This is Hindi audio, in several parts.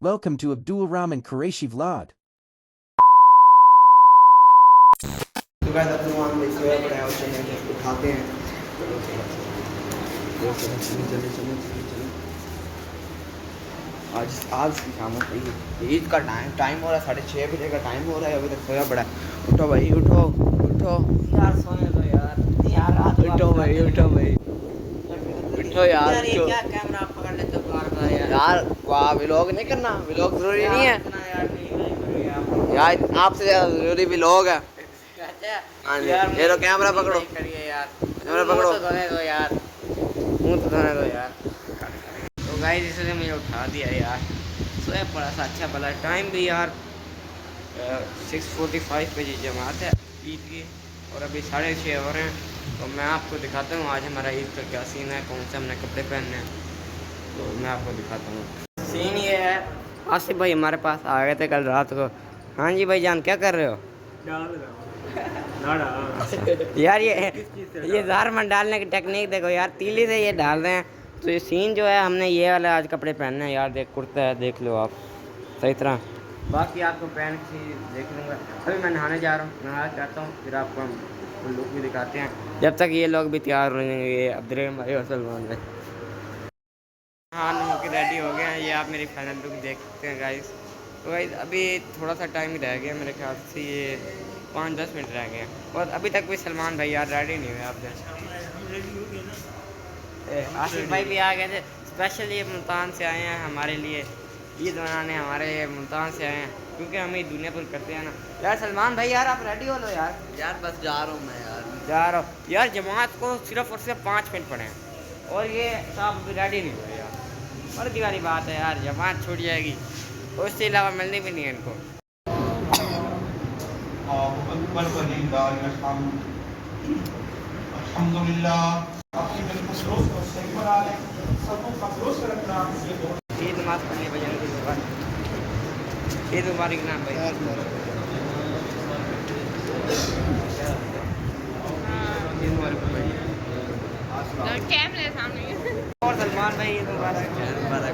Welcome to Abdul Rahman Qureshi vlog. तो गाइस अपने वहाँ पे सोया पड़ा है और चने के इसको खाते हैं। चलो आज आज की शाम हो गई है। ईद का टाइम हो रहा है, 6:30 बजे का टाइम हो रहा है, अभी तक सोया पड़ा है। उठो भाई उठो उठो यार सोने दो यार रात उठो भाई उठो भाई उठो यार ये उठो। क्या कैमरा पकड़ लेते हो बार-बार यार। यार वाह व्लॉग नहीं करना, व्लॉग जरूरी नहीं है इतना यार नहीं करो यार। यार, आपसे ज़्यादा जरूरी व्लॉग है। अच्छा हाँ जी, यार ये लो कैमरा पकड़ो, नहीं करिए यार। कैमरा पकड़ो। मुंह तो धोने दो यार, मुंह तो धोने दो यार। तो गाइस इसने मुझे उठा दिया यार। सोया पड़ा सा अच्छा भला टाइम भी यार 6:45 बजे जमात है ईद की और अभी 6:30 हो रहे हैं। तो मैं आपको दिखाता हूँ आज हमारा ईद का क्या सीन है, कौन से हमने कपड़े पहनने हैं, तो मैं आपको दिखाता हूँ। सीन ये है, आसिफ भाई हमारे पास आ गए थे कल रात को। हाँ जी भाई जान क्या कर रहे हो? यार ये जारमन डालने की टेक्निक देखो यार, तीली से ये डाल रहे हैं। तो ये सीन जो है हमने ये वाले आज कपड़े पहनने हैं यार। देख कुर्ता है, देख लो आप सही तरह। बाकी आपको पहन की देख लूँगा। अभी मैं नहाने जा रहा हूँ, नहा के आता हूँ, फिर आपको हम लुक भी दिखाते हैं जब तक ये लोग भी तैयार हो जाएंगे। ये अब्दुल भाई और सलमान भाई हाँ नहा के रेडी हो गए हैं। ये आप मेरी फाइनल लुक देख सकते हैं गाइस। तो गाइस अभी थोड़ा सा टाइम ही रह गया मेरे ख्याल से, ये 5-10 मिनट रह गए हैं और अभी तक भी सलमान भाई यार रेडी नहीं हुए। आप आसिफ भाई भी आ गए थे, स्पेशल ये मुल्तान से आए हैं हमारे लिए ईद मनाने, हमारे मुल्तान से आए हैं क्योंकि हम ये दुनिया पर करते हैं ना यार। सलमान भाई यार आप रेडी हो लो यार। यार बस जा रहा हूँ मैं यार, जा रहा हूँ यार। जमात को सिर्फ और सिर्फ 5 मिनट पड़े हैं और ये साहब अभी रेडी नहीं हुए यार। मर्दी वाली बात है यार, जमात छूट जाएगी और उसके अलावा मिलनी भी नहीं है इनको। ईद नमाज पढ़ने बजाने के बाद ईद मुबारक नाम भाई। ईद मुबारक भाई। कैमरे सामने और सलमान भाई ईद मुबारक।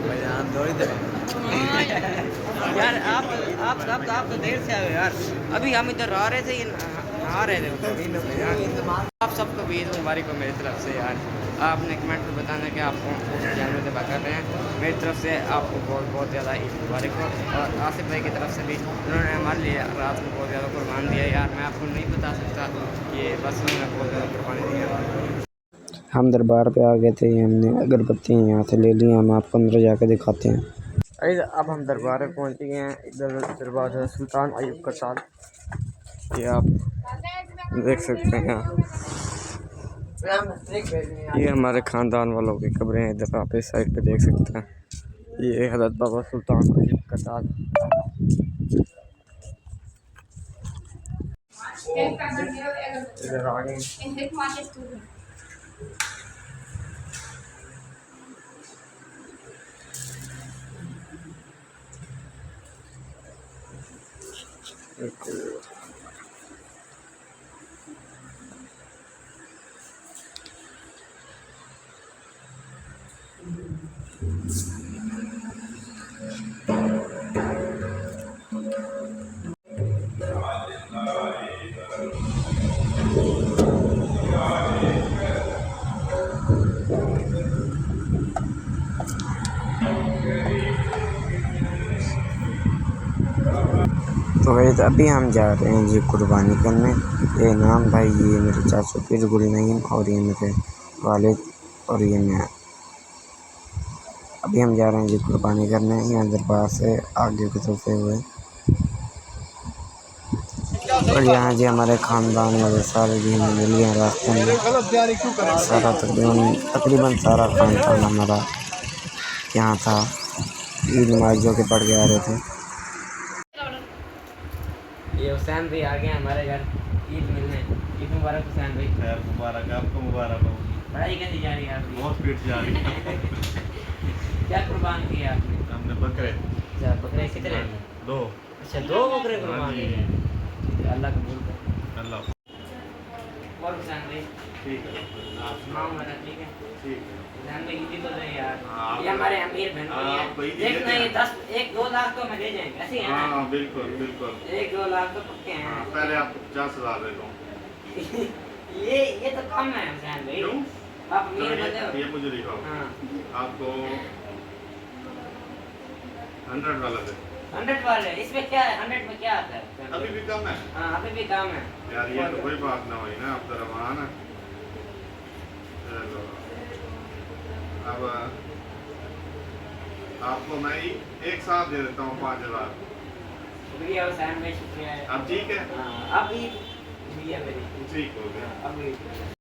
भाईजान थोड़ी देर यार आप तो देर से आए हो यार। अभी हम इधर आ रहे थे, ये नहा रहे थे। आप सबको भी ईद मुबारक हो मेरी तरफ से यार। आपने कमेंट में बताना कि आप कौन से चैनल से बात कर रहे हैं। मेरी तरफ से आपको बहुत बहुत ज़्यादा ईद मुबारक हो और आसिफ भाई की तरफ से भी उन्होंने हमारे लिए रात को बहुत ज़्यादा कुर्बान दिया यार। मैं आपको नहीं बता सकता कि बस उन्होंने बहुत ज़्यादा कुर्बानी दिया। हम दरबार पे आ गए थे, हमने अगरबत्तियाँ यहाँ से ले ली, हम आपको अंदर जाकर दिखाते हैं। अरे अब हम दरबार में पहुँच गए हैं। इधर दरबार है सुल्तान अयूब का साल, ये आप देख सकते हैं। ये हमारे ख़ानदान वालों की कब्रें हैं, इधर आप इस साइड पे देख सकते हैं। ये हज़रत बाबा सुल्तान अयूब का साल। इधर आ गए। तो वही अभी हम जा रहे हैं जी कुर्बानी करने। ये नाम भाई, ये मेरे चाचू पीर गुल नईम और ये मेरे वालिद और ये मैं। अभी हम जा रहे हैं जी कुर्बानी करने, यहाँ दरबार से आगे की तरफ हुए। और यहाँ जी हमारे ख़ानदान वाले सारे जी हमें मिल गए रास्ते में। सारा तकरीबन सारा ख़ानदान हमारा यहाँ था। ईद नमाज़ जो के पढ़ के आ रहे थे। ये हुसैन भाई आ गए हमारे घर ईद मिलने। ईद मुबारक हुसैन भाई। खैर मुबारक, आपको मुबारक हो। पढ़ाई कैसी जा रही है आपकी? बहुत स्पीड जा रही है। क्या कुर्बान किया आपने? हमने बकरे अच्छा बकरे कितने? 2। अच्छा 2 बकरे कुर्बान किए। अल्लाह कबूल करे। अल्लाह। और हुसैन भाई ठीक है आप माँ सुनाओ। मेरा ठीक है। ठीक है हम तो हिंदी बोल रहे हैं यार। हाँ, ये हमारे अमीर बहन हाँ, है। वही देख देते नहीं हैं। 1-2 लाख तो हमें दे जाएंगे ऐसे ही है ना। हाँ बिल्कुल बिल्कुल 1-2 लाख तो पक्के हाँ, हैं। पहले आपको 50,000 दे दूँ ये तो कम है हुसैन भाई। क्यों? आप तो अमीर बंदे हो। ये मुझे दिखाओ हाँ आपको 100 वाला दे 100 वाले इसमें क्या है 100 में क्या आता है? अभी भी कम है हाँ अभी भी काम है। यार ये तो कोई बात ना हुई ना अब तो रमान है चलो अब आपको मैं एक साथ दे देता हूँ 5,000 शुक्रिया हुसैन भाई शुक्रिया। अब ठीक है हाँ अभी शुक्रिया मेरी। ठीक हो गया अभी